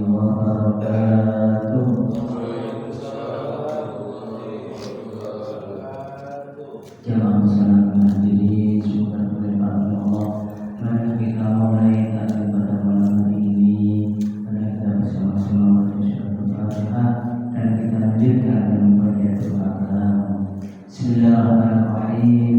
wabarakatuh. Jamaah muslimin hadirin syukur kepada Allah. Mari kita mulai taklim pada malam hari ini. Mari kita bersama-sama membaca Al-Fatihah dan kita lanjutkan dengan membaca doa. Bismillahirrahmanirrahim.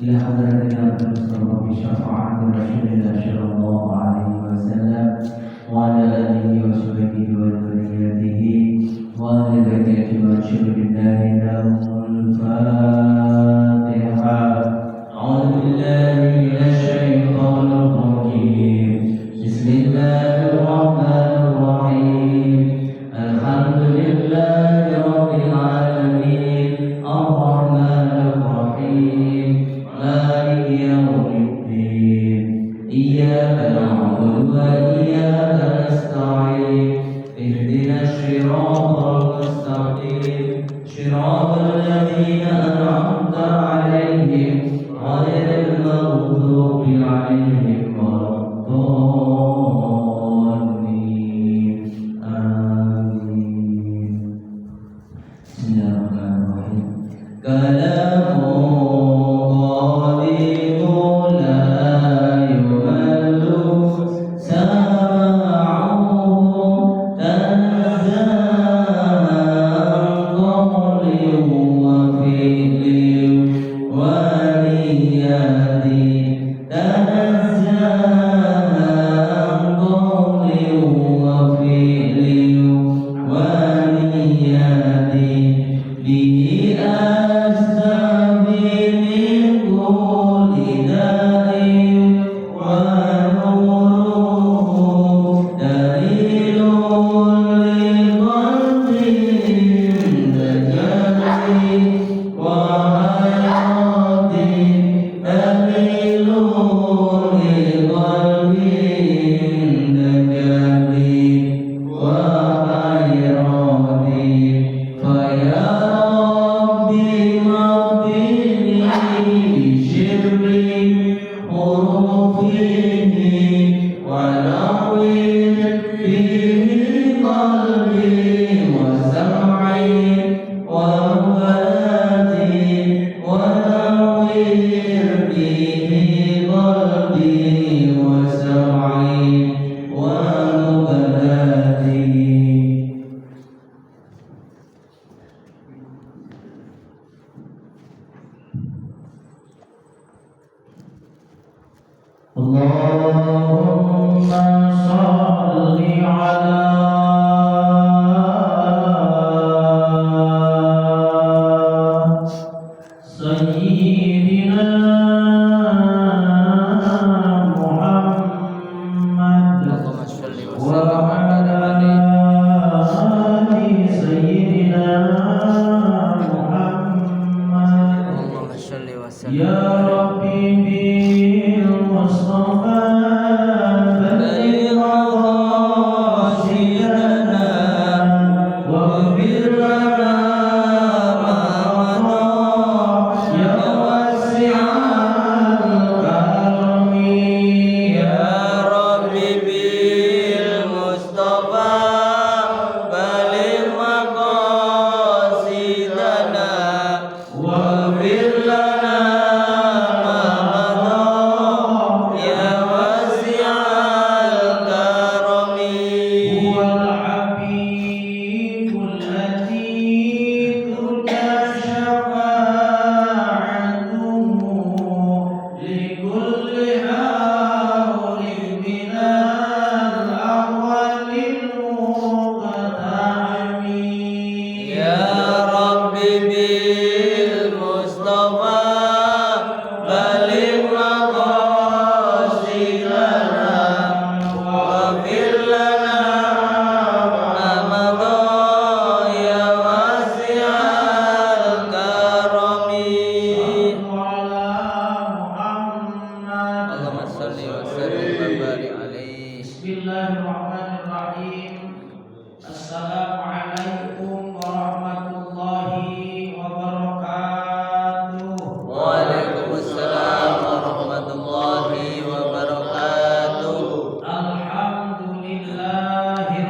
Ila hadratina Mustafa bi syafa'ati Rasulillah sallallahu alaihi wasallam wa ala alihi wa sahbihi wa dzurriyyatihi wa ahli baitihi wa syuhada'i lahumul Fatihah. A'udzu billahi minasy syaithanir rajim. Bismillahirrahmanirrahim. Alhamdulillahi rabbil alamin. Ar-Rahmanir Rahim. Maliki yaumiddin. Iyyaka na'budu wa iyyaka nasta'in. Ihdinas siratal mustaqim. Shiratal ladzina an'amta 'alaihim ghairil maghdubi 'alaihim waladdallin. Amin. Bismillahirrahmanirrahim. Kalamu qadimu la yumallu sama'uhu tanazzahan qawlin wa fi'lin wa niyatin tanazzahan qawlin wa fi'lin wa niyatin bihi asbabi min kulli da'in wa nuruhu dalilun li qalbin tajali wa hayatin dalilun li qalbin tajali wa hayatin faya rabbi maghfirli bi syirri hurufihi wa nawwir bihi qalbi wa sam'i wa baladi wa nawwir bihi qalbi wa sam'i wa baladi. Allahumma shalli ala sayyidina Muhammad wa ala ali sayyidina Muhammad. Ya Rabbi bil Mustafa balligh maqasidana waghfir lana ma mada ya wasi'al karami. Ya Rabbi bil Mustafa balligh maqasidana waghfir lana Alhamdulillahi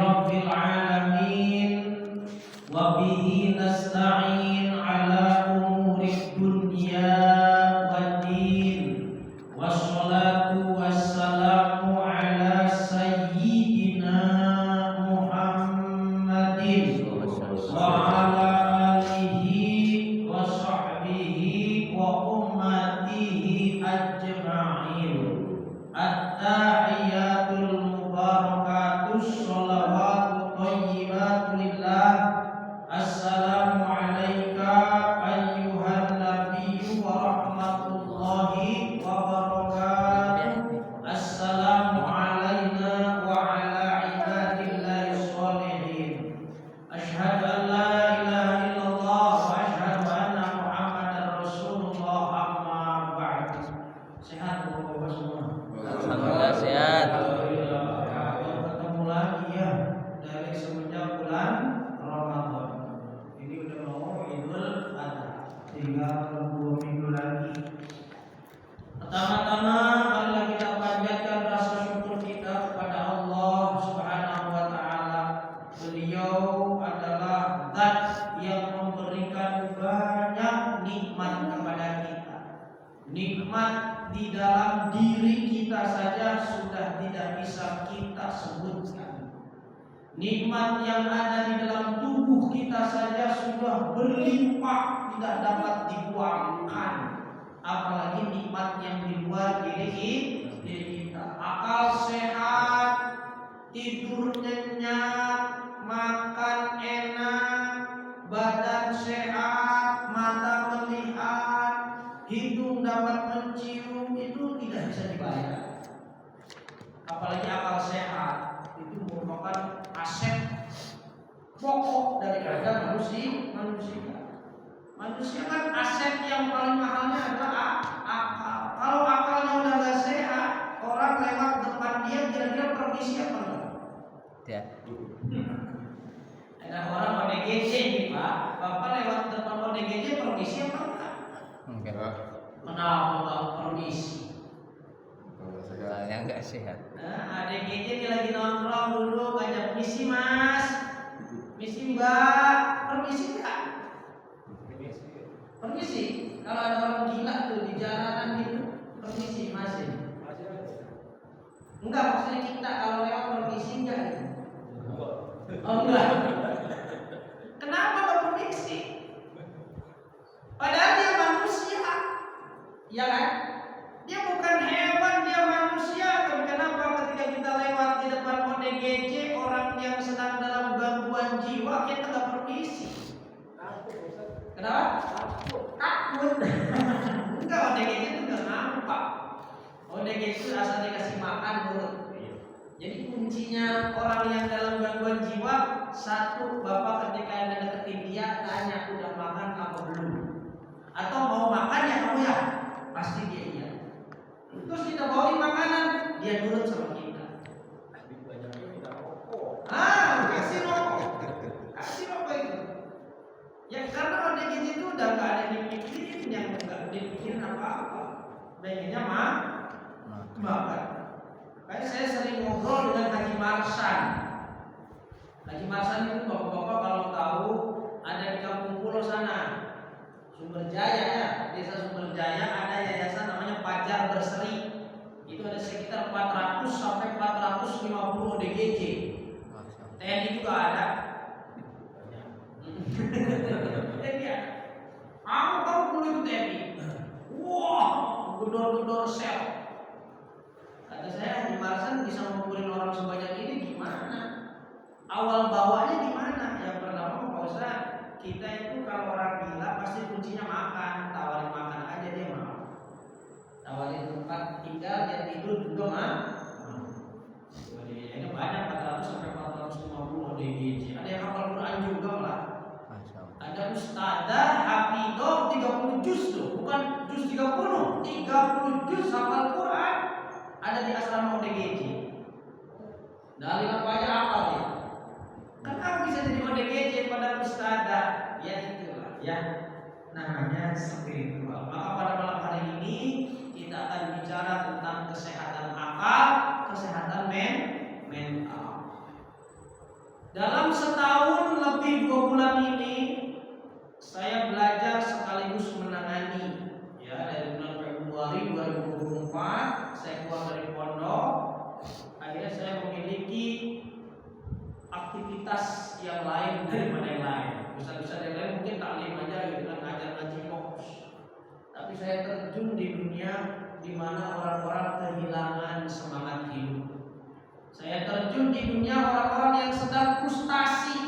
kita sebutkan. Nikmat yang ada di dalam tubuh kita saja sudah berlimpah, tidak dapat dibuangkan. Apalagi nikmat yang di luar diri kita. Akal sehat, tidur nyenyak, makan enak, badan sehat, mata melihat, hidung dapat mencium, itu tidak bisa dibayar. Apalagi akal sehat, itu merupakan aset pokok daripada manusia. Manusia kan aset yang paling mahalnya adalah akal. Kalau akalnya udah gak sehat, orang lewat depan dia kira-kira permisi apa enggak? Ya. Ada orang ODGJ nih Pak, Bapak lewat depan ODGJ permisi apa enggak? Kenapa enggak permisi? Soalnya nggak sehat. Nah, ODGJ dia lagi nongkrong dulu, ngajak misi Mas, misi Mbak, permisi enggak? Permisi. Kalau ada orang gila tuh di jalanan gitu, permisi masih. Enggak, maksudnya kita kalau lewat permisi enggak gitu. Oh enggak. Kenapa enggak permisi? Padahal dia manusia. Ya kan? Dia bukan hewan, dia manusia. Tapi kenapa ketika kita lewat di depan ODGJ orang yang sedang dalam gangguan jiwa kita enggak permisi? Kenapa? Takut. Enggak, ODGJ itu enggak nampak. ODGJ itu asal dikasih makan mulut. Jadi kuncinya orang yang dalam gangguan jiwa, satu, Bapak ketika yang deketin dia tanya udah makan apa belum, atau mau makan ya kamu ya, pasti dia iya. Terus kita bawain makanan, dia nurut sama kita. Kasih rokok itu. Ya karena ODGJ itu udah gak ada dipikirin, yang gak dipikirin apa-apa. Pengennya makan. Kayak saya sering ngobrol dengan Haji Marsan. Haji Marsan itu bapak-bapak kalau tahu ada di Kampung Pulau sana, Sumberjaya ya, desa Sumberjaya ada yayasan namanya Pajar Berseri. Itu ada sekitar 400 sampai 450 ODGJ. TNI juga ada. Kamu perlu ikut TNI. Wah, gedor-gedor sel. Kata saya, Haji Marsan bisa ngumpulin orang sebanyak ini gimana? Awal bawanya gimana? Yang pertama Pak Ustaz, kita itu kalau orang gila pasti kuncinya makan. Tawarin makan aja dia mau. Tawarin tempat tinggal, dia tidur juga mau. Ini banyak 400 sampai 450 ODGJ. Ada yang hafal Quran juga lah. Ada ustadzah hafidzah 30 juz tuh, bukan juz 30 juz hafal Quran. Ada di asrama ODGJ. Dalil apa aja hafal ya. Kenapa bisa jadi ODGJ pada ustadzah? Ya itulah ya, namanya spiritual. Maka pada malam hari ini kita akan bicara tentang kesehatan akal, kesehatan mental. Dalam setahun lebih 2 bulan ini saya belajar sekaligus menangani, ya, dari bulan Februari 2024 saya keluar dari pondok, akhirnya saya memiliki aktivitas yang lain daripada yang lain. Bisa-bisa yang lain mungkin taklim aja gitu kan, ngajar ngaji fokus. Tapi saya terjun di dunia di mana orang-orang kehilangan semangat hidup. Saya terjun di dunia orang-orang yang sedang frustasi.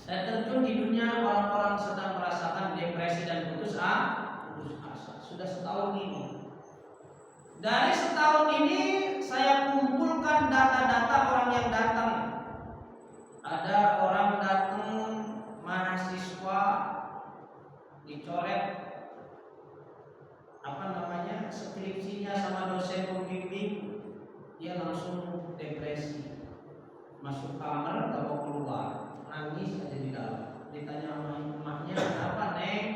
Saya terjun di dunia orang-orang sedang merasakan depresi dan putus asa. Sudah setahun ini. Dari setahun ini saya kumpulkan data-data orang yang datang. Ada orang datang mahasiswa dicoret skripsinya sama dosen pembimbing, dia langsung depresi, masuk kamar gak mau keluar, nangis aja di dalam. Ditanya sama emaknya, kenapa Neng?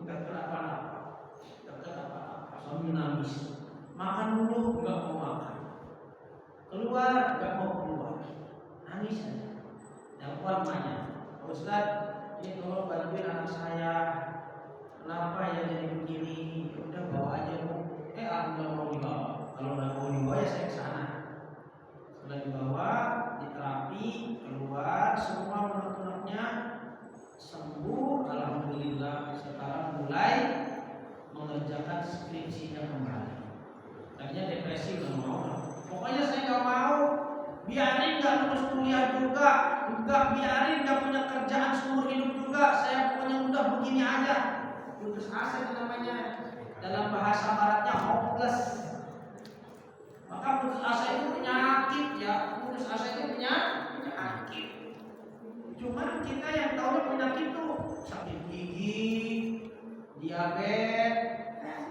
Enggak kenapa-napa, sambil nangis. Makan dulu, enggak mau makan. Keluar, enggak mau keluar, nangis aja. Telepon emaknya, Pak Ustaz, ini tolong bantuin anak saya. Kenapa ya jadi begini? Udah bawa aja Bu. Alhamdulillah mau dibawa. Kalau udah mau dibawa ya saya kesana. depresi nggak mau. Pokoknya saya nggak mau. Biarin nggak lulus kuliah juga, biarin nggak punya kerjaan seumur hidup juga. Saya pokoknya udah begini aja. Putus asa itu namanya. Dalam bahasa baratnya hopeless. Maka putus asa itu penyakit ya. Putus asa itu penyakit. Cuma kita yang tahu penyakit itu sakit gigi, diabetes,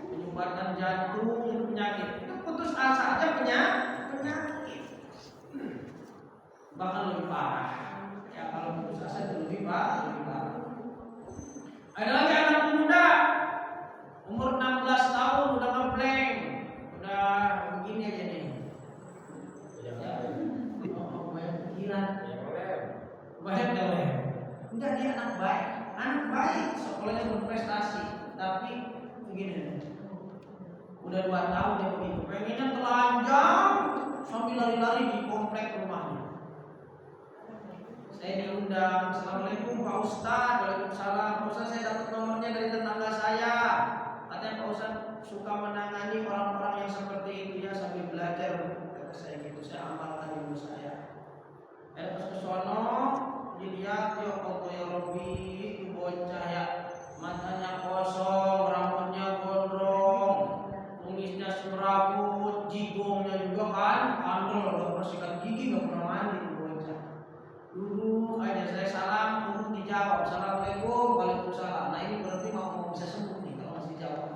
penyumbatan jantung itu penyakit. Itu putus asa aja penyakit. Bahkan lebih parah. Ya kalau putus asa itu lebih parah. Ada lagi anak muda umur 16 tahun udah ngeblank, udah begini aja nih. Ya. Banyak pikiran. Banyak lem. Enggak, dia anak baik, sekolahnya berprestasi, tapi begini. Udah 2 tahun dia begitu, pengennya telanjang sambil lari-lari di komplek rumahnya. Saya diundang, assalamualaikum Pak Ustadz, waalaikumsalam. Pak Ustadz, saya dapat nomornya dari tetangga saya. Katanya Pak Ustadz suka menangani orang-orang yang seperti itu ya sambil belajar. Kata saya gitu, saya amalkan ilmu saya. Pas ke sono, dilihat ya Allah ya Rabbi, itu bocah ya, matanya kosong, rambutnya gondrong, kumisnya serabut, jigongnya juga kan, kandel, udah pernah sikat gigi, gak pernah mandi itu bocah. Duduk aja saya salam, duduk dijawab, assalamualaikum, waalaikumsalam. Nah ini berarti mau bisa sembuh nih kalau masih jawab.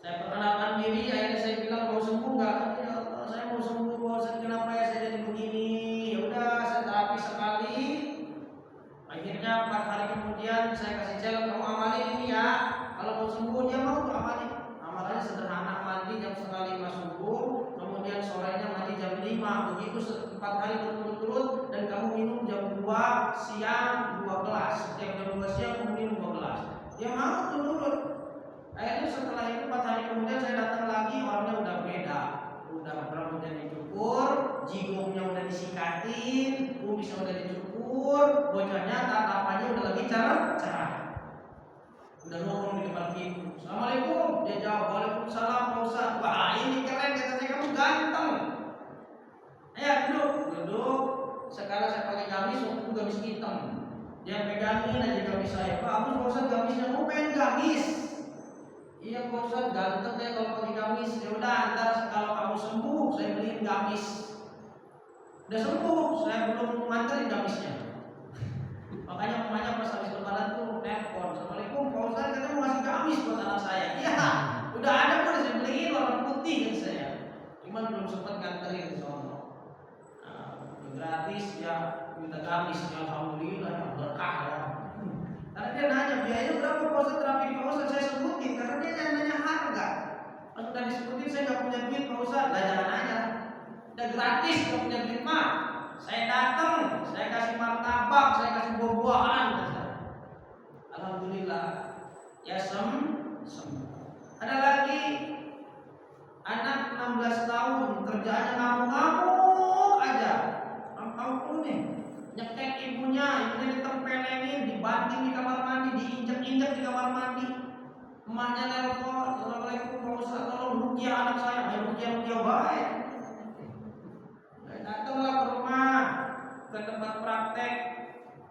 Saya perkenalkan diri, akhirnya saya bilang mau sembuh nggak? Ya Allah, saya mau sembuh, bosan kenapa ya saya jadi begini? Ya udah, saya terapi sekali. Akhirnya 4 hari kemudian saya kasih challenge, kamu amalin ini ya. Kalau mau sembuh dia mau tuh amalin. Amalannya sederhana, mandi jam 4:30 subuh, kemudian sorenya mandi jam 5. Begitu 4 hari berturut-turut dan kamu minum jam 2 siang 2 gelas. Setiap jam 2 siang kamu minum 2 gelas. Dia mau tuh nurut. Akhirnya setelah itu 4 hari kemudian saya datang lagi, orangnya udah beda. Udah rambutnya dicukur, jigongnya udah disikatin, kumisnya udah dicukur, bocahnya tatapannya udah lebih cerah. Udah ngomong di depan pintu, assalamualaikum, dia jawab waalaikumsalam Pak Ustadz. Wah ini keren, kata saya, kamu ganteng. Ayo duduk. Sekarang saya pakai gamis, waktu itu gamis hitam. Dia pegangin aja gamis saya, Pak Ustadz, Pak Ustadz gamisnya, mau pengen gamis? Iya Pak Ustadz, ganteng deh kalau pakai gamis. Ya udah, ntar kalau kamu sembuh saya beliin gamis. Udah sembuh, saya belum nganterin gamisnya. Makanya emaknya pas habis lebaran tuh telepon, assalamualaikum Pak Ustadz, katanya mau ngasih gamis buat anak saya. Iya, udah ada kok, saya beliin warna putih kan saya. Cuman belum sempat nganterin ke sono. Gratis ya, minta gamis, ya alhamdulillah ya, berkah ya. Karena dia nanya biaya berapa Pak Ustadz, terapi di Pak Ustadz, saya sebutin karena dia nanya harga. Pas udah disebutin saya nggak punya duit Pak Ustadz, lah jangan nanya. Udah gratis, nggak punya duit mah. Saya datang, saya kasih martabak, saya kasih buah-buahan. Alhamdulillah, ya sembuh. Ada lagi anak 16 tahun kerjaannya ngamuk-ngamuk aja. Kamu nih nyekek ibunya ditempelengin, dibanting di kamar mandi, diinjek-injek di kamar mandi. Emaknya nelpon, assalamualaikum Pak Ustadz, tolong ruqyah anak saya. Ayo ruqyah baik. Datanglah ke rumah, ke tempat praktek.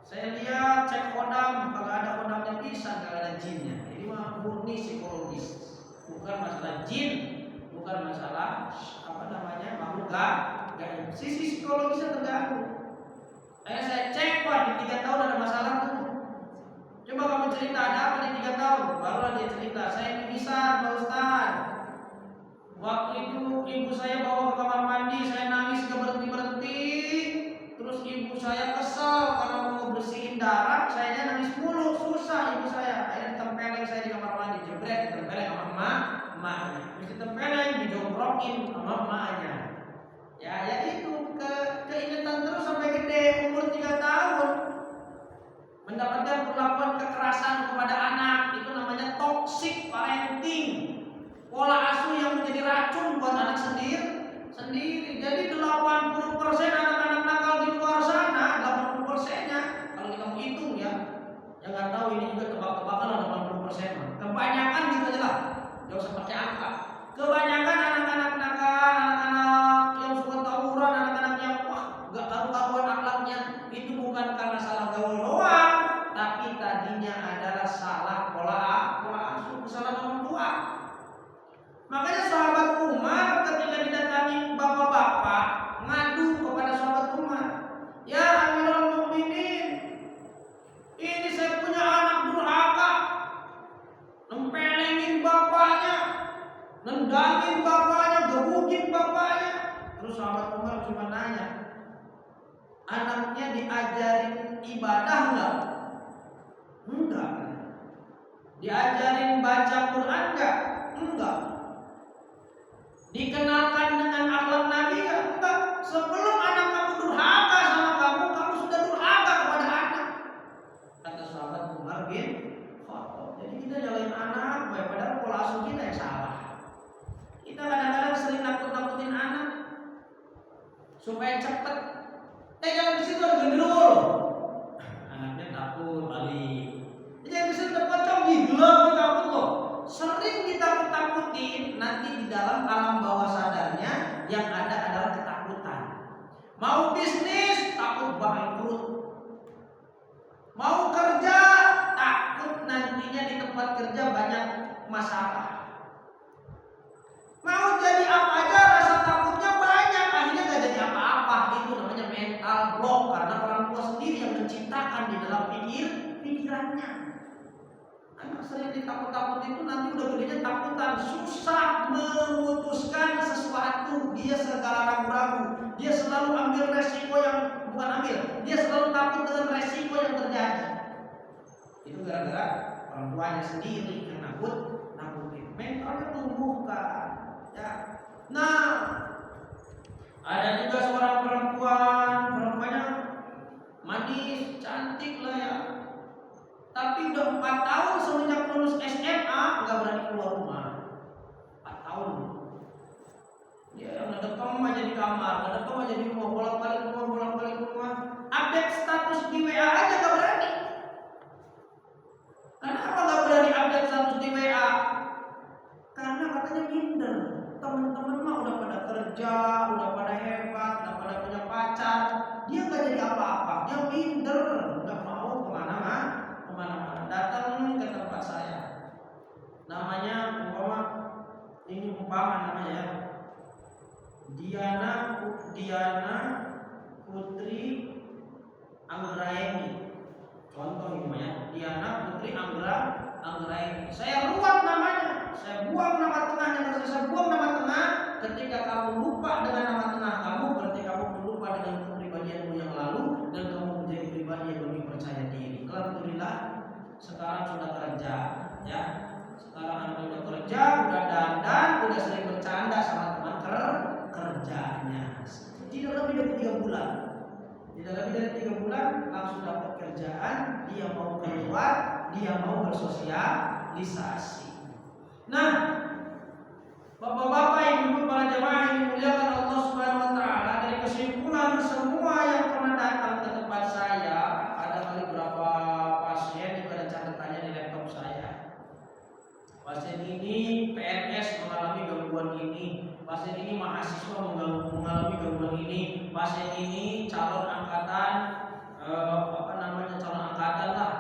Saya lihat cek kodam, kalau ada kodamnya bisa, kalau ada jinnya. Ini mah murni psikologis, bukan masalah jin, bukan masalah makhluk gaib. Sisi psikologisnya terganggu. Saya cek, wah di 3 tahun ada masalah tuh. Coba kamu cerita ada apa di 3 tahun? Barulah dia cerita, saya pingsan Pak Ustadz. Waktu itu ibu saya bawa ke kamar mandi, saya nangis gak berhenti-berhenti. Terus ibu saya kesel karena mau bersihin darah, saya nangis mulu, susah ibu saya. Akhirnya ditempeleng saya di kamar mandi, jebret, ditempeleng sama emaknya. Terus ditempeleng, dijongkrokin sama emaknya. Ya itu keingetan terus sampai gede, umur 3 tahun. Mendapatkan perlakuan kekerasan kepada anak, itu namanya toxic parenting. Pola asuh yang menjadi racun buat anak sendiri. Jadi Umar cuma nanya, anaknya diajarin ibadah enggak? Enggak. Diajarin baca Quran enggak? Enggak. Dikenalkan dengan akhlak Nabi enggak? Enggak. Sebelum anak kamu durhaka sama kamu, kamu sudah durhaka kepada anak. Kata sahabat Umar bin Khattab. Jadi kita nyalain anak, padahal pola asuh kita yang salah. Kita kadang-kadang sering nakut-nakutin anak supaya cepet. Jangan di situ ada genderuwo. Anaknya takut balik. Jangan di situ pocong gila takut loh. Sering kita takutin, nanti di dalam alam bawah sadarnya yang ada adalah ketakutan. Mau bisnis takut bangkrut. Mau kerja takut nantinya di tempat kerja banyak masalah. Mau jadi apa aja rasa takutnya banyak, akhirnya gak jadi apa-apa. Itu namanya mental block, karena orang tua sendiri yang menciptakan di dalam pikirannya. Anak sering ditakut-takut itu nanti udah gedenya takutan, susah memutuskan sesuatu. Dia segala ragu-ragu, dia selalu ambil resiko yang bukan ambil, dia selalu takut dengan resiko yang terjadi. Itu gara-gara orang tuanya sendiri yang nakutin. Mentalnya tumbuhkan. Ya. Nah, ada juga seorang perempuannya manis, cantik lah ya. Tapi udah 4 tahun semenjak lulus SMA nggak berani keluar rumah. 4 tahun. Dia yang ngedekam aja di kamar, ngedekam aja di rumah, bolak-balik rumah. Update status di WA aja nggak berani. Kenapa nggak berani update status di WA? Karena katanya minder. Teman-teman mah udah pada kerja, udah pada hebat, udah pada punya pacar. Dia nggak jadi apa-apa, dia minder, nggak mau kemana-mana. Datang ke tempat saya. Namanya umpama namanya Diana Putri Anggraeni. Contoh ini ya, Diana Putri Anggraeni. Saya ruat namanya, saya buang nama tengahnya. Saya buang nama tengah. Ketika kamu lupa dengan nama tengah kamu, berarti kamu lupa dengan kepribadianmu yang lalu dan kamu menjadi pribadi yang lebih percaya diri. Alhamdulillah, sekarang sudah kerja, ya. Sekarang anak udah kerja, udah dandan, udah sering bercanda sama teman kerjanya. Tidak lebih dari 3 bulan. Tidak lebih dari 3 bulan langsung dapat kerjaan, dia mau keluar, dia mau bersosialisasi. Nah, Bapak-bapak, Ibu-ibu, para jemaah yang dimuliakan Allah Subhanahu wa taala, dari kesimpulan semua yang pernah datang ke tempat saya, ada kali berapa pasien itu ada catatannya di laptop saya. Pasien ini PNS mengalami gangguan ini, pasien ini mahasiswa mengalami gangguan ini, pasien ini calon angkatan calon angkatan lah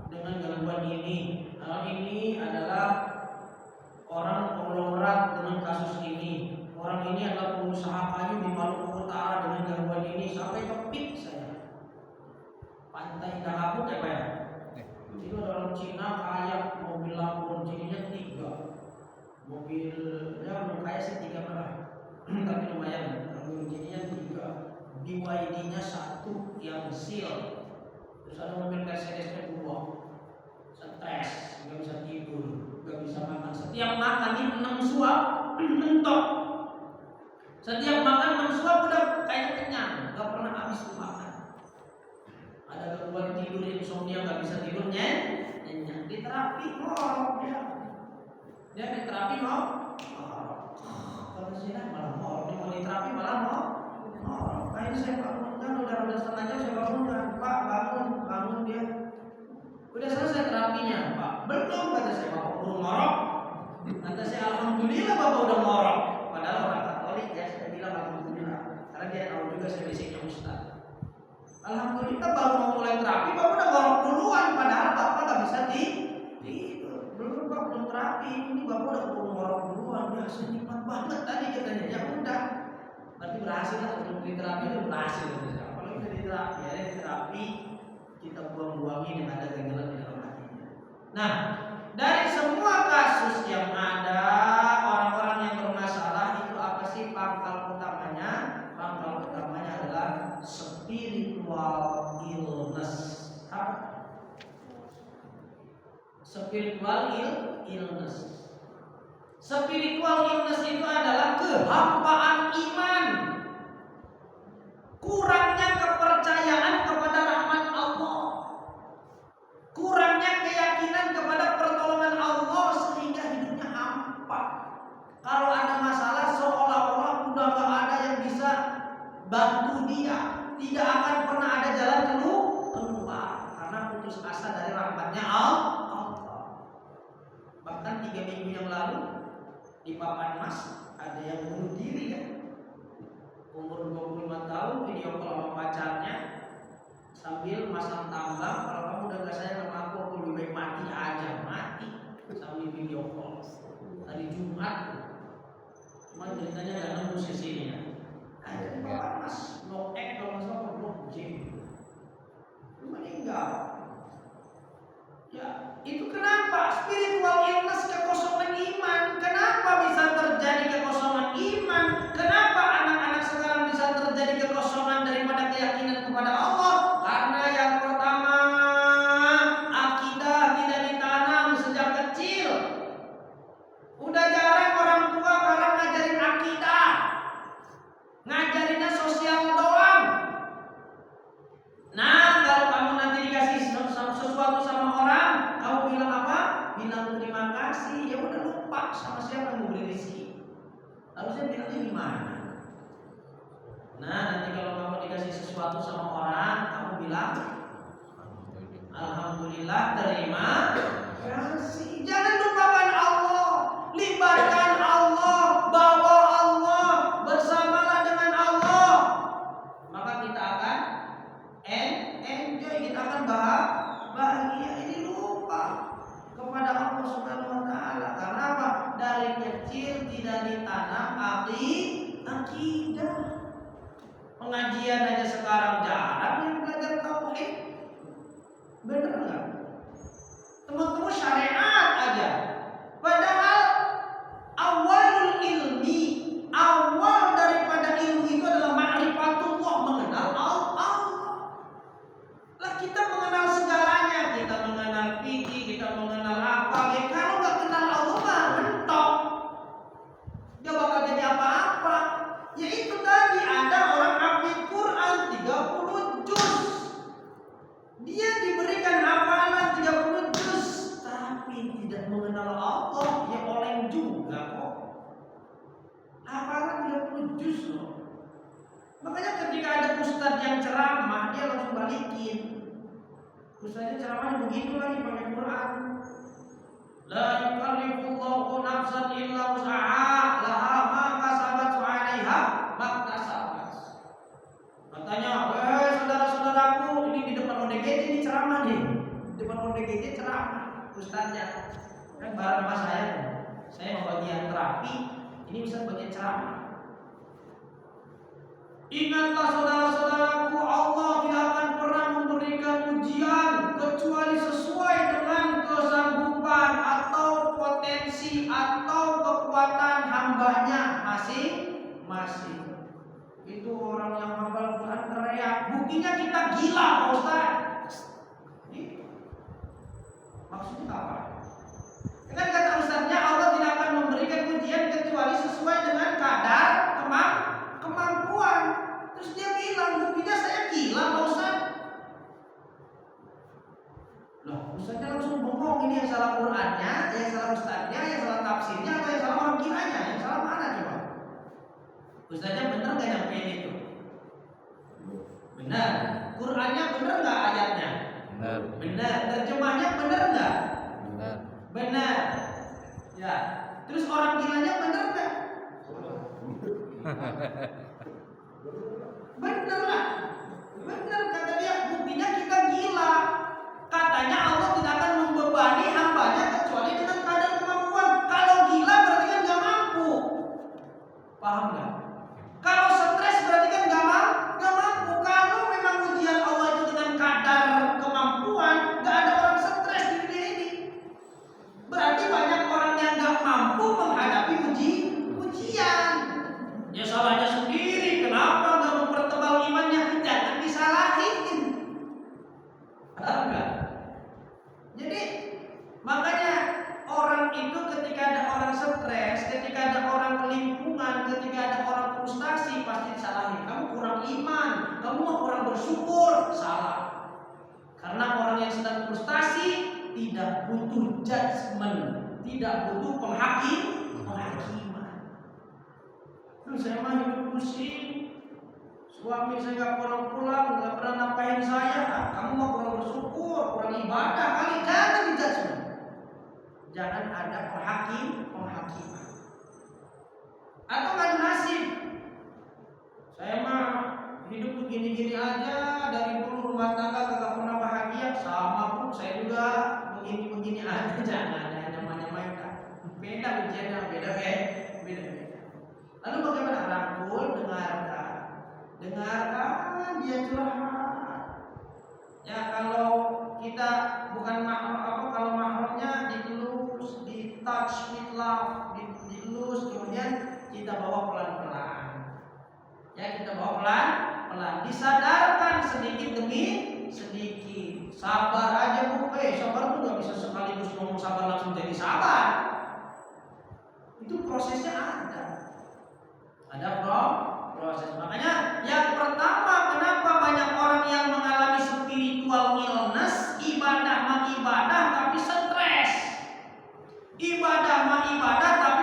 dengan gangguan ini. Ini adalah orang konglomerat dengan kasus ini. Orang ini adalah pengusaha kayu di Maluku Utara dengan gangguan ini. Sampai kepik saya. Pantai Dahapuk ya Pak ya? Itu ada orang Cina kaya, mobil Lamborghini-nya 3. Mobilnya belum kaya sih 3 malah. Tapi lumayan. Lamborghini-nya 3. BYD-nya 1 yang seal. Terus ada mobil Mercedes-nya 2. Stres, nggak bisa tidur, nggak bisa makan. Setiap makan ini 6 suap, mentok. Setiap makan 6 suap udah kayak kenyang, nggak pernah habis makan. Ada gangguan tidur, insomnia, nggak bisa tidur, nyenyak. Di terapi ngorok dia di terapi ngorok. Kalau sini malah ngorok, dia mau di terapi malah ngorok. Kayaknya saya bangunkan, udah setengah jam saya bangunkan, Pak bangun dia. Udah selesai terapinya, Pak. Belum, kata saya, Bapak belum ngorok. Kata saya, alhamdulillah Bapak udah ngorok. Padahal orang Katolik ya, saya bilang alhamdulillah. Karena dia tahu juga saya basicnya Ustaz. Alhamdulillah baru mau mulai terapi, Bapak udah ngorok duluan. Padahal Bapak gak bisa tidur. Belum Pak, belum terapi. Ini Bapak udah ngorok duluan. Ya, saya nikmat banget tadi katanya. Ya udah. Berarti berhasil lah, untuk di terapi itu berhasil. Apalagi di terapi, ya di terapi kita buang-buangin yang ada gangguan di dalam hatinya. Nah, dari semua kasus yang ada, orang-orang yang bermasalah itu apa sih pangkal utamanya? Pangkal spiritual illness. Apa? Spiritual illness. Spiritual illness itu adalah kehampaan iman, kurangnya kepercayaan kepada rahmat Allah, kurangnya keyakinan kepada pertolongan Allah sehingga hidupnya hampa. Kalau ada masalah seolah-olah udah gak ada yang bisa bantu dia, tidak akan pernah ada jalan keluar karena putus asa dari rahmatnya Allah. Bahkan 3 minggu yang lalu di Papan Mas ada yang bunuh diri ya. Umur 25 tahun, video call sama pacarnya sambil masang tambang, kalau kamu udah gak sayang sama aku lebih baik mati aja. Mati sambil video call hari Jumat. Cuma ceritanya gak nemu sisinya. Ada di Papan Mas, no X kalau nggak salah, no J. Meninggal. Ya, itu kenapa? Spiritual illness, kekosongan iman. Kenapa bisa terjadi kekosongan iman? Kenapa anak-anak sekarang bisa terjadi kekosongan daripada keyakinan kepada Allah? Karena yang pertama, akidah tidak ditanam sejak kecil. Udah jarang orang tua sekarang ngajarin akidah. Ngajarinnya sosial doang. Nah, kalau kamu nanti dikasih sesuatu sama orang, kamu bilang apa? Bilang terima kasih. Ya udah, lupa sama siapa yang memberi rezeki. Lalu saya bilangnya gimana? Nah, nanti kalau kamu dikasih sesuatu sama orang, kamu bilang alhamdulillah, terima kasih. Jangan lupakan Allah, libatkan Allah, bawa Allah, bersamalah dengan Allah. Maka kita akan enjoy, kita akan bahagia. Ini lupa kepada Allah Subhanahu wa taala. Karena apa? Dari kecil tidak ditanam akidah. Pengajian aja sekarang jarang yang belajar tauhid. Bener enggak? Temu-temu syariat aja. Padahal awalul ilmi, awal daripada ilmu itu adalah ma'rifatullah, mengenal Allah. Lah kita mengenal segalanya, kita mengenal fikih, kita mengenal apa. Ya kalau nggak kenal Allah mah mentok. Dia bakal jadi apa-apa. Ya itu tadi, ada orang hafid Quran 30 juz. Dia diberikan hafalan 30 juz, tapi tidak mengenal Allah, ya oleng juga kok. Hafalan 30 juz loh. Makanya ketika ada ustadz yang ceramah, dia langsung balikin. Ustaznya ceramahnya begitu lagi pakai Quran. La yukallifullahu nafsan illa wus'aha, laha ma kasabat wa 'alaiha ma kasabat. Katanya, saudara-saudaraku, ini di depan ODGJ ini ceramah nih. Di depan ODGJ ceramah ustaznya. Kan bareng sama saya mau bagian terapi, ini bisa bagian ceramah. Ingatlah saudara-saudaraku, Allah tidak akan pernah memberikan ujian kecuali sesuai dengan kesanggupan atau potensi atau kekuatan hambanya masing-masing. Itu orang yang hafal Quran teriak, buktinya kita gila Pak Ustaz. Maksudnya apa? Kan kata Ustaznya, Allah tidak akan memberikan ujian kecuali sesuai dengan kadar kemampuan. Terus dia bilang, buktinya saya gila Pak Ustaz. Loh, Ustaznya langsung bengong, ini yang salah Qurannya, yang salah Ustaznya, yang salah tafsirnya, atau yang salah orang kiranya? Yang salah mana coba? Ustaznya benar gak nyampein itu? Benar. Qurannya benar gak ayatnya? Benar. Terjemahnya benar gak? Benar. Ya. Terus orang gilanya benar gak? Benar lah. Benar, kata dia, buktinya kita gila. Katanya Allah tidak akan membebani hambanya kecuali dengan kadar kemampuan. Kalau gila berarti kan gak mampu. Paham gak? Kalau stres berarti kan gak mampu. Kalau memang ujian Allah itu dengan kadar kemampuan, gak ada orang stres di dunia ini. Berarti banyak orang yang gak mampu menghadapi ujian. Ya salahnya sendiri. Kenapa gak mempertebal iman? iman, kamu mah kurang bersyukur. Salah. Karena orang yang sedang frustasi tidak butuh judgement, tidak butuh penghakiman. Saya mah hidup pusing, suami saya nggak pulang, nggak pernah nampain saya. Kamu mau kurang bersyukur, kurang ibadah kali. Jangan dijudgement. Jangan ada penghakiman. Atau ngadu nasib. Saya mah hidup begini-gini aja, dari dulu rumah tangga kagak pernah bahagia. Sama pun saya juga begini-begini aja. Jangan ada nyamain-nyamain. Beda ujiannya, beda. Lalu bagaimana? Rangkul, dengarkan dia curhat. Ya kalau kita bukan mahram, kalau mahramnya dilus, di touch with love, dilus, kemudian kita bawa pelan-pelan. Ya, kita bawa pelan-pelan, disadarkan sedikit demi sedikit. Sabar aja Bu, sabar tuh nggak bisa sekaligus ngomong sabar langsung jadi sabar. Itu prosesnya ada proses. Makanya yang pertama, kenapa banyak orang yang mengalami spiritual illness, ibadah tapi stres. Ibadah tapi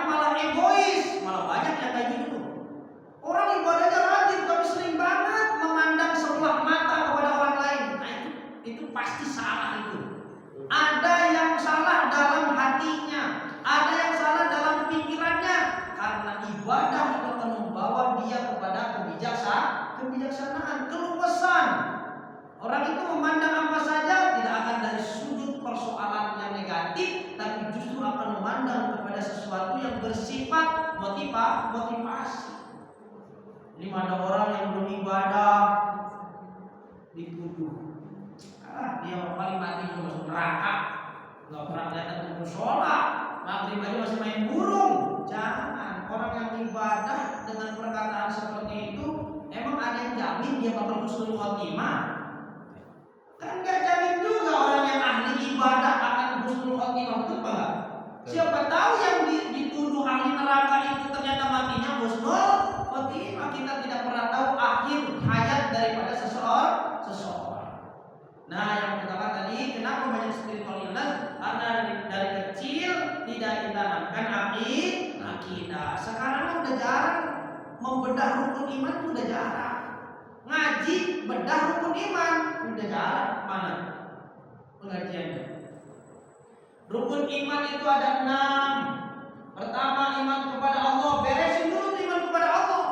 malah egois, malah banyak yang kayak gitu. Orang ibadahnya rajin tapi sering banget memandang sebelah mata kepada orang lain. Nah itu pasti salah itu. Ada yang salah dalam hatinya, ada yang salah dalam pikirannya. Karena ibadah itu akan membawa dia kepada kebijaksanaan, keluasan. Orang itu memandang apa saja tidak akan dari sudut persoalan yang negatif, tapi justru akan memandang kepada sesuatu yang bersifat motivasi. Ini ada orang yang belum ibadah dituduh, dia paling mati juga masuk neraka, nggak pernah kelihatan ke musola, maghrib aja masih main burung. Jangan, orang yang ibadah dengan perkataan seperti itu, emang ada yang jamin dia bakal husnul khotimah? Kan nggak jamin juga orang yang ahli ibadah akan husnul khotimah, betul nggak? Siapa tahu yang dituduh ahli neraka itu ternyata matinya husnul khotimah. Kita tidak pernah tahu akhir hayat daripada seseorang. Nah, yang pertama tadi, kenapa banyak spiritual illness? Karena dari kecil tidak ditanamkan akidah. Sekarang udah jarang membedah rukun iman, udah jarang. Ngaji bedah rukun iman, udah jarang. Mana pengajiannya? Rukun iman itu ada 6. Pertama, iman kepada Allah. Beresin dulu iman kepada Allah.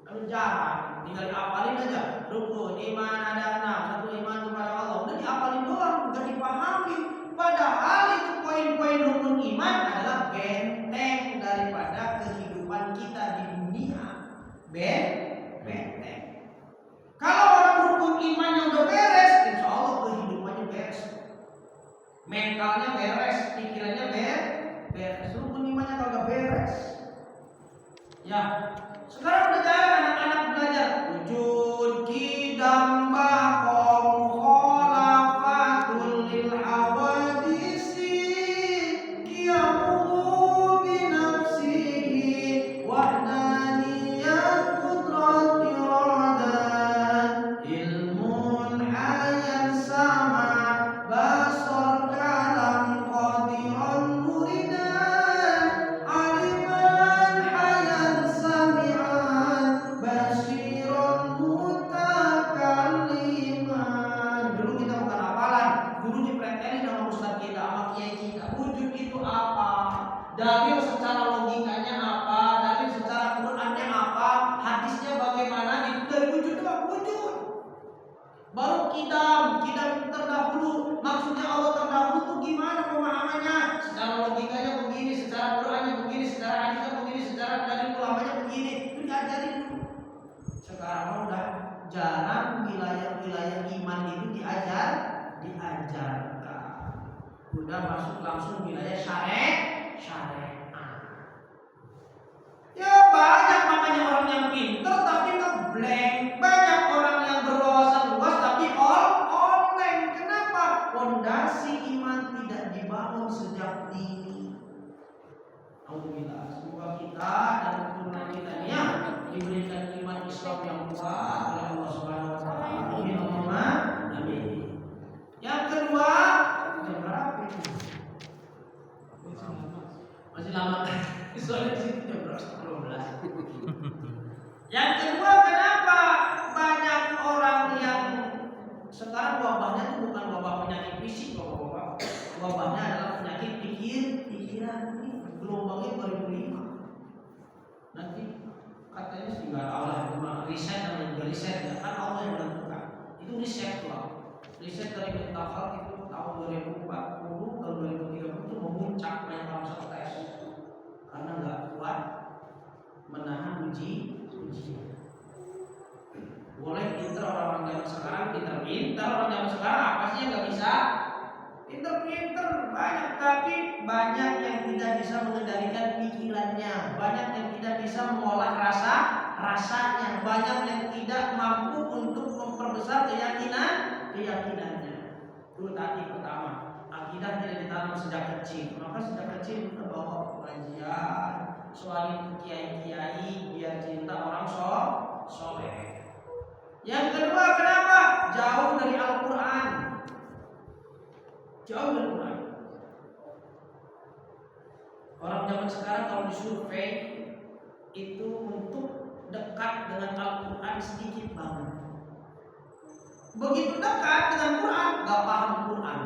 Lalu jarang, tinggal dihafalin aja. Rukun iman ada 6. 1 iman kepada Allah. Udah dihafalin doang, udah dipahami. Padahal itu poin-poin rukun iman adalah benteng daripada kehidupan kita di dunia. Benteng. Kalau orang rukun imannya udah beres, insya Allah kehidupannya beres. Mentalnya beres, pikirannya beres. Rukun imannya kalau beres, ya. Sekarang udah jarang anak-anak belajar wujud qidam baqom khalafatul lil hawadisi qiyamuhu bi nafsihi wahdaniyat qudrat iradan ilmun hayat sama basar kalam qadiran muridan aliman hayat sami'an basiran mutakalliman. Dulu kita bukan hafalan, dulu dipretelin sama ustaz kita, sama kiai kita. Wujud itu apa? Dalil secara logikanya apa? Dalil secara Qur'annya apa? Hadisnya bagaimana? Itu dari wujud itu wujud. Baru kidam itu terdahulu. Maksudnya Allah terdahulu itu gimana pemahamannya? Secara logikanya begini, secara Qur'annya begini, secara hadisnya begini, secara dalil ulamanya begini. Itu diajarin dulu. Sekarang udah jarang wilayah-wilayah iman itu diajarkan. Udah masuk langsung wilayah syariat. Ya banyak makanya orang yang pintar tapi ngeblank. Banyak orang yang berwawasan luas tapi online. Kenapa? Fondasi iman tidak dibangun sejak dini. Alhamdulillah, semoga kita dan keturunan kita diberikan iman Islam yang kuat oleh Allah Subhanahu wa taala. Amin Allahumma amin. Yang kedua, jam berapa itu? Masih lama. Soalnya di situ jam berapa? 12. Yang kedua, kenapa banyak orang yang sekarang wabahnya itu bukan wabah penyakit fisik, Bapak-bapak. Wabahnya adalah penyakit pikiran. Ini gelombangnya 2005. Nanti katanya sih nggak tahu lah, cuma riset namanya juga riset ya. Kan Allah yang menentukan. Itu riset lah. Riset dari mental health itu tahun 2040 tahun 2030 itu memuncak banyak orang stres karena nggak kuat menahan ujian. Boleh pinter orang-orang zaman sekarang, pinter orang zaman sekarang apa sih yang nggak bisa? Pinter banyak, tapi banyak yang tidak bisa mengendalikan pikirannya, banyak yang tidak bisa mengolah rasanya, banyak yang tidak mampu untuk memperbesar keyakinannya. Itu tadi pertama, akidah tidak ditanam sejak kecil. Maka sejak kecil kita bawa pengajian, soalin kiai-kiai biar cinta orang soleh. Yang kedua, kenapa? Jauh dari Al-Quran. Jauh dari Al-Quran. Orang zaman sekarang kalau disurvei itu untuk dekat dengan Al-Quran sedikit banget. Begitu dekat dengan Quran, gak paham Quran.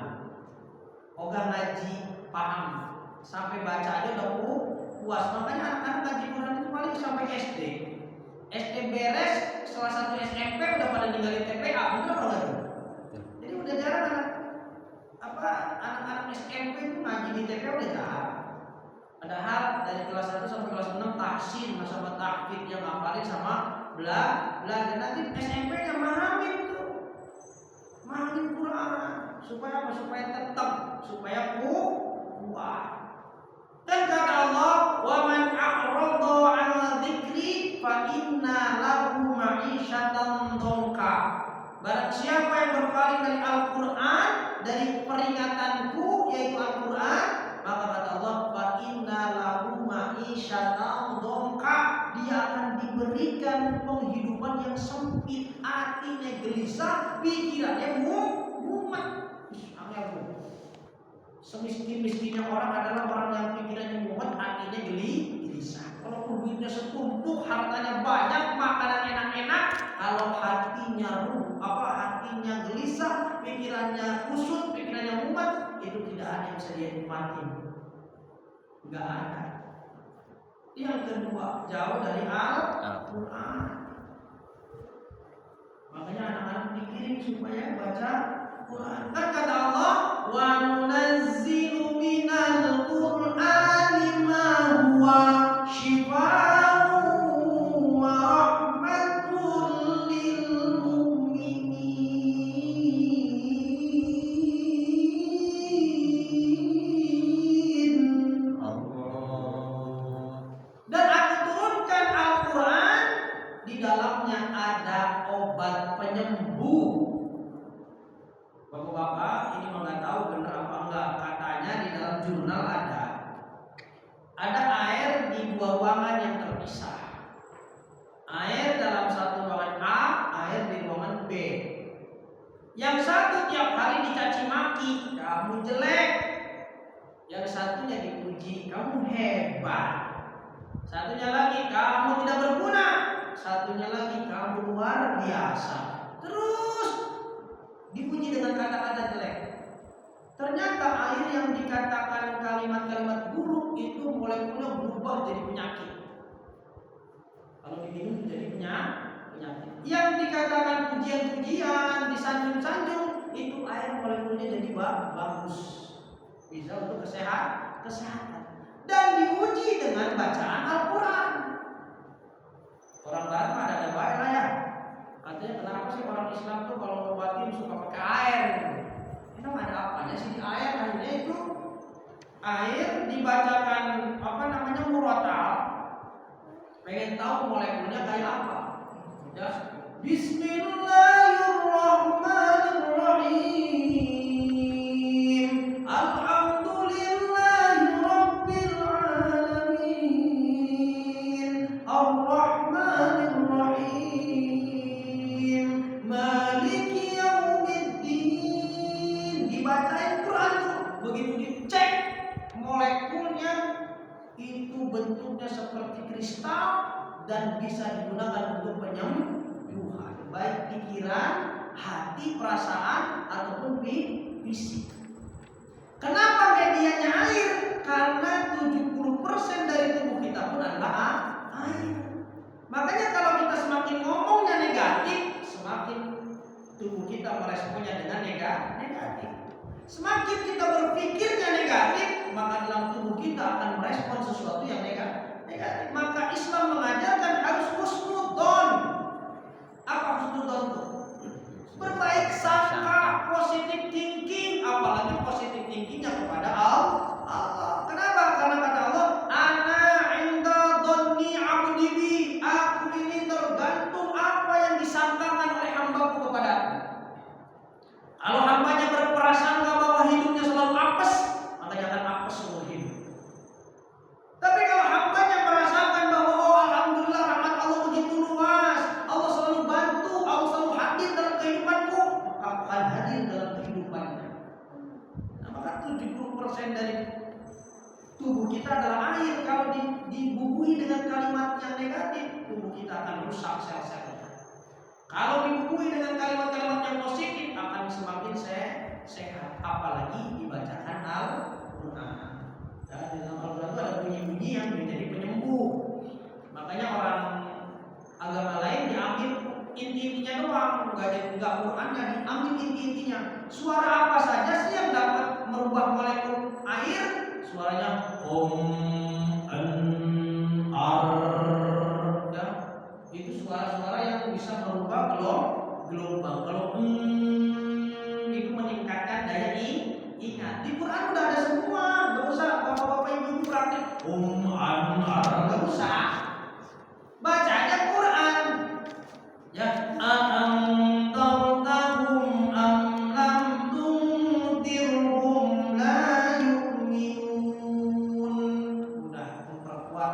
Ogah ngaji, paham. Sampai baca aja udah puas. Makanya anak-anak ngaji Quran itu paling sampai SD. SD beres, salah satu SMP udah pada ninggalin TPA, bener apa enggak tuh? Jadi udah jarang anak-anak SMP itu ngaji di TPA udah jarang. Padahal dari kelas 1 sampai kelas 6 tahsin, sama tahfidz yang ngapalin sama belajar. Nanti SMP-nya mahamin Quran supaya apa? Supaya kuat. Dan kata Allah, "Wa man a'rada 'an dzikri fa inna lahu ma'isyatan dhanka." Barang siapa yang berpaling dari Al-Qur'an, dari peringatanku yaitu Al-Qur'an, maka kata Allah, "Fa inna lahu ma'isyatan dhanka." Dia akan diberikan penghidupan yang sempit, hatinya gelisah, pikirannya mumet. Semiskin-miskinnya orang adalah orang yang pikirannya mumet, hatinya gelisah. Kalau duitnya setumpuk, hartanya banyak, makanan enak-enak, kalau hatinya gelisah, pikirannya kusut, pikirannya mumet, itu tidak ada yang bisa dia nikmatin. Enggak ada. Yang kedua, jauh dari Al-Quran. Makanya anak-anak dikirim supaya baca Quran. Kan kata Allah, wa nunazzilu minal Qur'ani ma huwa shifaa'un wa rahmatun lil mu'minin. Dan aku turunkan Al-Quran, di dalamnya ada obat penyembuh. Bapak-bapak, ini mah nggak tahu benar apa enggak. Katanya di dalam jurnal ada air di dua ruangan yang terpisah. Air dalam satu ruangan A, air di ruangan B. Yang satu tiap hari dicaci maki, kamu jelek. Yang satunya dipuji, kamu hebat. Satunya lagi, kamu tidak berguna. Satunya lagi, kamu luar biasa. Terus dipuji dengan kata-kata jelek. Ternyata air yang dikatakan kalimat-kalimat buruk itu molekulnya berubah jadi penyakit. Kalau diminum jadi penyakit. Yang dikatakan pujian-pujian, disanjung-sanjung, itu air molekulnya jadi bagus. Bisa untuk kesehatan. Dan diuji dengan bacaan Al-Quran. Orang barat mah ada baik lah ya. Katanya kenapa sih orang Islam tuh kalau ngobatin suka pakai air gitu. Emang ada apanya sih di air? Akhirnya itu air dibacakan murotal. Pengen tahu molekulnya kayak apa? Ya, Bismillahirrahmanirrahim. Alhamdulillahirabbil alamin. Ar-Rahmanirrahim. itu bentuknya seperti kristal dan bisa digunakan untuk penyembuhan, baik pikiran, hati, perasaan ataupun fisik. Kenapa medianya air? Karena 70% dari tubuh kita pun adalah air. Makanya kalau kita semakin ngomongnya negatif, semakin tubuh kita meresponnya dengan negatif. Semakin kita berpikirnya negatif, maka dalam tubuh kita akan merespon sesuatu yang negatif. Maka Islam mengajarkan harus husnudzon. Apa husnudzon itu? Berbaik sangka, positive thinking, apalagi positive thinkingnya kepada Allah. Kenapa? Karena kata Allah, ana inda dhanni abdi bi. Aku ini tergantung apa yang disangkakan oleh hambaku kepada aku. Kalau hambanya berprasangka bahwa hidupnya selalu apes, maka jangan apes seumur hidup. Tapi kalau hambanya merasakan bahwa oh alhamdulillah rahmat Allah begitu luas, Allah selalu bantu, Allah selalu hadir dalam kehidupanku, maka akan hadir dalam kehidupannya. Nah, maka 70% dari tubuh kita adalah air. Kalau dibubuhi dengan kalimat yang negatif, tubuh kita akan rusak sel-selnya. Kalau dibubuhi dengan kalimat-kalimat yang positif, akan semakin sehat. Apalagi dibacakan Al-Quran. Dan di dalam Al-Quran itu ada bunyi-bunyi yang menjadi penyembuh. Makanya orang agama lain diambil inti-intinya doang, enggak Qurannya, diambil inti-intinya. Suara apa saja sih yang dapat merubah molekul air? Suaranya ar. Ya, itu suara-suara yang bisa merubah gelombang. Kalau itu meningkatkan daya ingat. Di Quran udah ada semua, nggak usah bapak-bapak ibu praktik ar, nggak usah. Baca aja Quran. Ya, antartahum am lam tundirhum la yu'minun. Udah memperkuat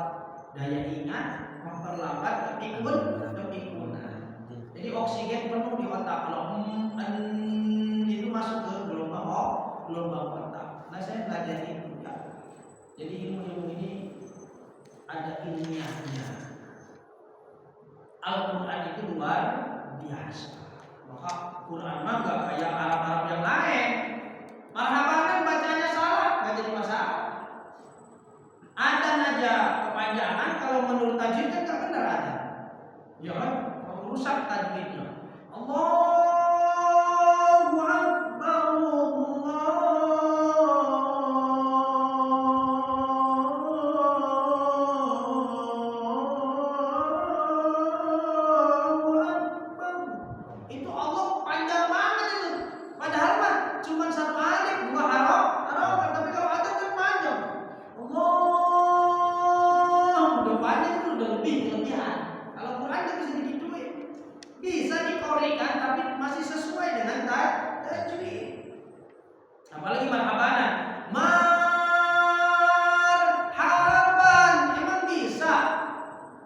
daya ingat, memperlambat kepikunan. Jadi oksigen penuh di otak. Kalau itu masuk ke gelombang otak. Nah, saya belajar itu ya. Jadi ilmu ini ada ilmiahnya. Al-Quran itu luar biasa. Maka Quran mah gak kayak Arab-Arab yang lain. Marhabanan bacanya salah, gak jadi masalah. Adzan aja kepanjangan, kalau menurut tajwid kan gak benar adzan. Ya kan? Rusak tajwidnya. Allahu Akbar, Allahu Akbar. Itu Allah panjang banget itu. Padahal mah cuma satu alif, dua harokat. Tapi kalau adzan kan panjang. Allah udah panjang, itu udah kelebihan. Kalau Quran kan bisa digituin. Bisa dikorekan tapi masih sesuai dengan tajwid. Apalagi marhabanan. Marhaban emang bisa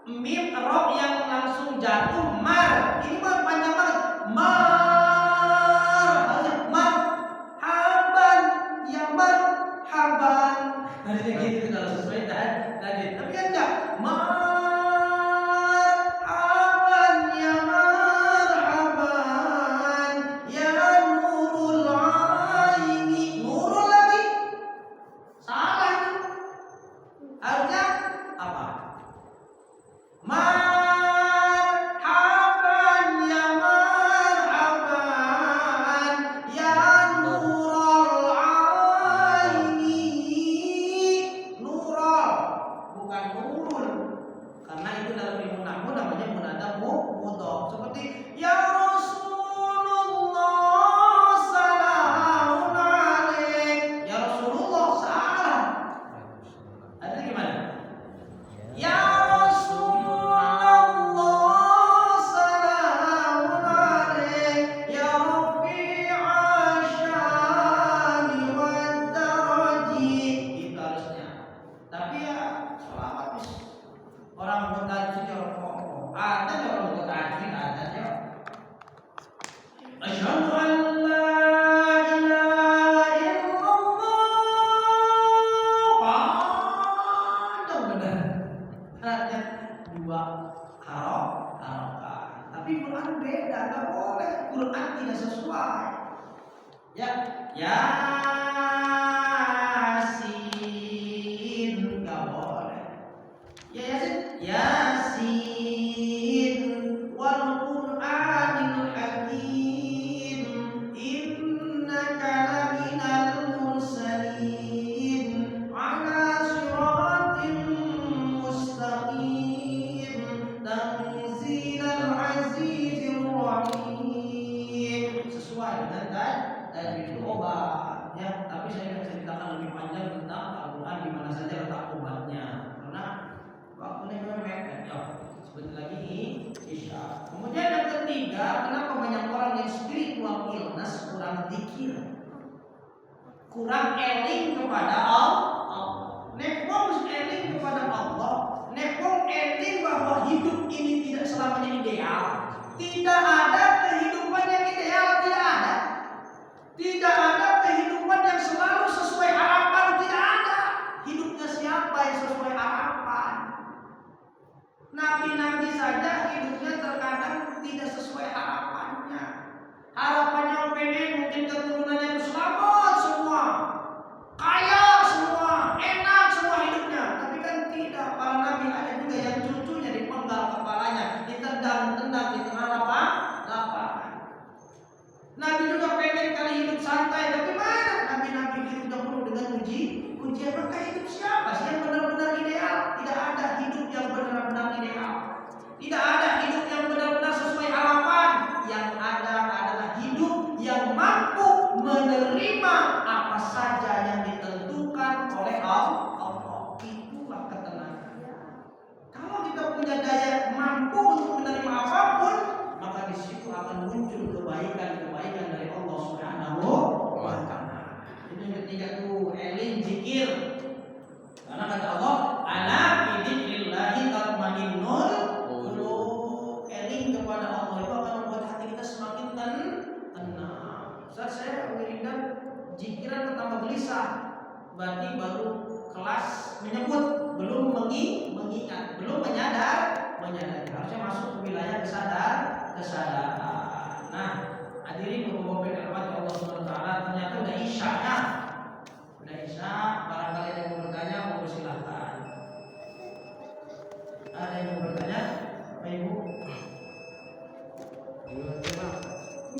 mim ro yang langsung jatuh mar. Ini mah panjang banget. Marhaban ya marhaban. Harusnya gitu kalau sesuai tajwid. Tapi kan enggak. beda, nggak boleh. Quran tidak sesuai. Ya, Yasin nggak boleh. Ya Yasin, Yasin wal Qur'anil Hakim innaka laminal mursalin ala siratim mustaqim tanzilal azizir rahim. Sesuai dengan tajwid itu obat ya, tapi saya akan ceritakan lebih panjang tentang Al-Quran di mana saja letak obatnya karena waktunya mepet ya. Sebentar lagi Isya. Kemudian yang ketiga, kenapa banyak orang yang spiritual illness, kurang zikir, kurang eling kepada Allah. Nepong eling kepada Allah, nepong eling bahwa hidup ini tidak selamanya ideal. Tidak ada kehidupan yang ideal, tidak ada. Tidak ada kehidupan yang selalu sesuai harapan, tidak ada. Hidupnya siapa yang sesuai harapan? Nabi-nabi saja hidupnya terkadang tidak sesuai harapannya. Harapannya pengen mungkin keturunannya itu selamat semua, kaya semua, enak semua hidupnya. Tapi kan tidak, para nabi ada juga yang cucunya dipenggal kepalanya, ditendang-tendang di tengah lapangan. Nabi juga pengen kali hidup santai, tapi mana nabi-nabi hidupnya penuh dengan ujian. Maka hidup siapa sih yang benar-benar ideal? Tidak ada hidup yang benar-benar ideal. Tidak ada hidup yang benar-benar sesuai harapan. Yang ada adalah hidup yang mampu menerima apa saja yang ditentukan oleh Allah. Itulah ketenangan. Kalau kita punya daya mampu untuk menerima apapun, maka di situ akan muncul kebaikan dari Allah Subhanahu wa Ta'ala. Ini yang ketiga tuh, eling zikir. Karena kata Allah, ala bidzikrillahi tatmainnul qulub. Eling kepada Allah itu akan membuat hati kita semakin tenang. Saat saya wiridan zikiran pertama gelisah, berarti baru kelas menyebut, belum mengingat, belum menyadari. Harusnya masuk ke wilayah kesadaran. Nah, hadirin Bapak-bapak yang dirahmati Allah Subhanahu wa Ta'ala, ternyata udah Isya-nya. Udah Isya, barangkali ada yang mau bertanya, mau silahkan. Ada yang mau bertanya? Bapak Ibu?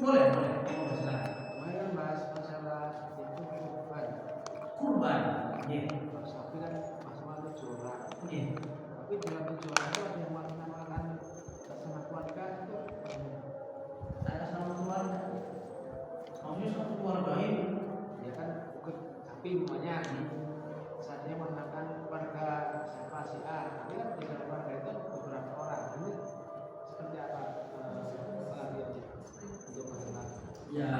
Boleh, silahkan. Kemarin bahas masalah itu Kurban. Iya. Sapi kan masalah tujuan. Iya. Tapi dalam tujuan itu ada yang menamakan sama keluarga itu. Atas nama keluarga. Maksudnya satu keluarga ini. Ya kan ikut sapi namanya. Saatnya menamakan keluarga siapa si A. Tapi kan di dalam keluarga itu beberapa orang. Ini seperti apa? Untuk masalah. Ya,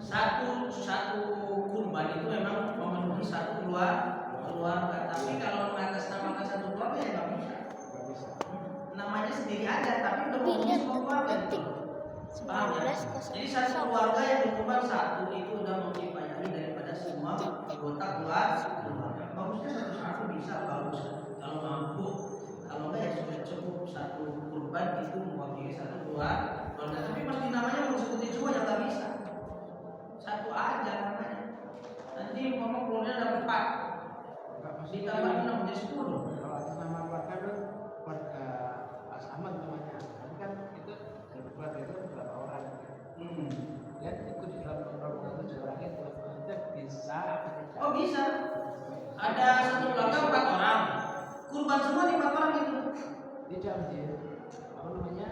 satu kurban itu memang memenuhi satu keluarga. Tapi kalau mengatasnamakan satu keluarga ya nggak bisa. Nggak bisa. Namanya sendiri aja, tapi udah memenuhi semua keluarga. Paham ya? Jadi satu keluarga yang berkurban satu itu udah mengkifayahi daripada semua anggota keluarga. Bagusnya satu bisa bagus kalau mampu. Kalau enggak ya sudah cukup satu kurban itu mewakili satu keluarga. Tapi pasti namanya mau sebutin semua ya nggak bisa. Satu aja namanya. Nanti ngomong keluarnya ada 4. Ditambah 6 jadi 10. Kalau atas nama keluarga itu keluarga Ahmad namanya. Tapi kan itu dari keluarga itu berapa orang? Dan ikut di dalam rombongan 7 orang itu bisa apa tidak? Oh bisa. Ada satu keluarga 4 orang. Kurban semua di 4 orang itu. Tidak dia apa namanya?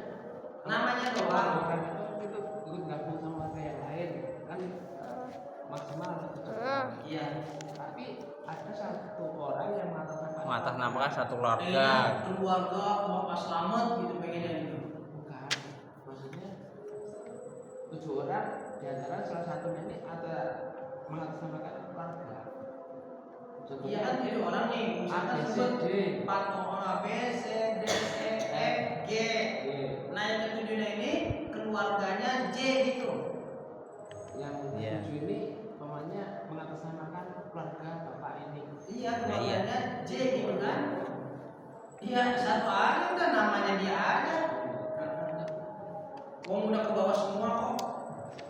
Namanya doang. Orang itu ikut gabung sama warga yang lain kan maksimal 7 orang. Iya. Tapi ada satu orang yang mengatasnamakan satu keluarga. Keluarga Bapak Slamet gitu pengennya gitu. Bukan, maksudnya 7 orang di antara salah satunya ini ada mengatasnamakan keluarga. Iya kan 7 orang nih, misalkan A, B, C, sebut D. 4 orang B, C, D, E, F, G. Nah yang ketujuhnya ini keluarganya J gitu. Yang Iya. 7 ini pokoknya mengatasnamakan keluarga bapak ini. Iya keluarganya J gitu kan. Iya satu aja udah namanya dia aja. Wong udah ke bawah semua kok.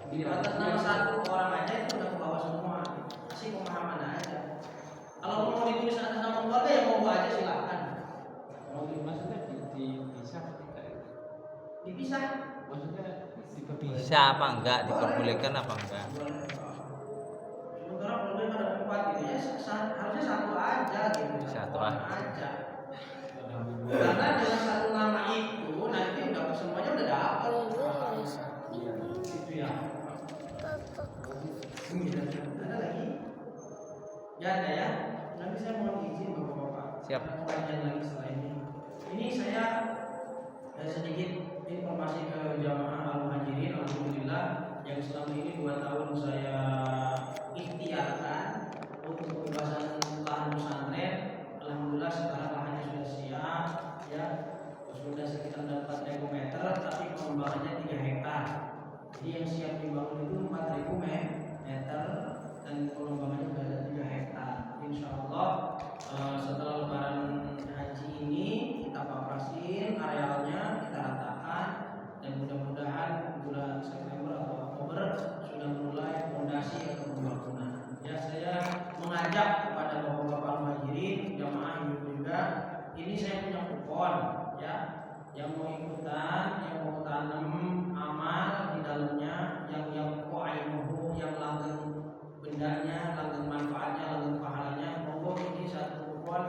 Di atas nama satu orang aja itu udah ke bawah semua. Kasih pemahaman aja. Kalau mau ditulis atas nama keluarga ya mau aja silakan. Kalau maksudnya dipisah ketika itu. Dipisah. Maksudnya Bisa apa enggak? Diperbolehkan apa enggak? Sementara keluarga ada 4 gitu ya, harusnya satu aja gitu. Satu orang aja. Karena dengan satu nama itu nanti udah semuanya udah dapat. Itu ya. Ada lagi? Ya ada ya. Nanti saya mohon izin bapak-bapak. Siap. Ada pertanyaan lagi setelah ini. Ini saya sedikit informasi ke jamaah al-muhajirin. Alhamdulillah yang selama ini 2 tahun saya ikhtiarkan untuk pembebasan lahan pesantren. Alhamdulillah sekarang lahannya sudah siap, ya sudah sekitar 4.000 meter, tapi pengembangannya 3 hektar. Jadi yang siap dibangun itu 4.000 meter dan pengembangannya sudah ada 3 hektar. Insya Allah setelah lebaran haji ini kita papasin arealnya, kita ratakan dan mudah-mudahan bulan September atau Oktober sudah mulai fondasi atau pembangunan. Ya saya mengajak kepada bapak-bapak muhajirin, jamaah ibu juga, ini saya punya kupon ya, yang mau ikutan, yang mau tanam amal di dalamnya, yang koainuhu, yang langgeng bendanya, langgeng manfaatnya, langgeng pahalanya, monggo ini satu kupon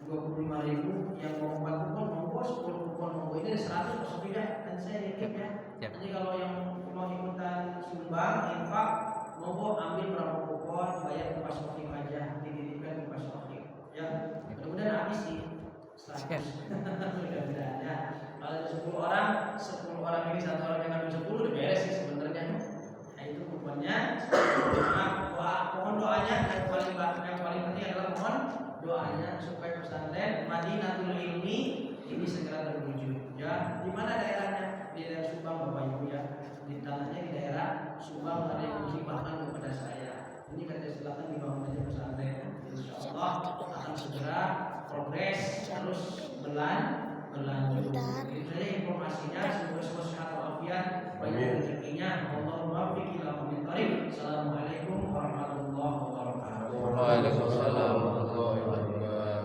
25.000, yang mau 4 kupon monggo, 10 kupon monggo, ini 100 maksudnya ya, dan saya nitip ya. Jadi kalau yang mau ikutan sumbang, infak, monggo ambil berapa kupon, bayar ke Pak Sokim aja, dititipkan ke Pak Sokim. Ya, mudah-mudahan habis sih 100. Mudah-mudahan ya. Kalau ada 10 orang ini 1 orang yang ambil 10 udah beres sih sebenarnya. Nah itu kuponnya. Mohon doanya yang paling penting adalah mohon doanya supaya pesantren Madinatul Ilmi ini segera terwujud. Ya, di mana daerahnya? Di daerah Subang Bapak Ibu ya. Di tanahnya di daerah Subang ada yang bahkan kepada saya. Ini kata silakan dibangun aja pesantren. Insya Allah akan segera progres terus berlanjut.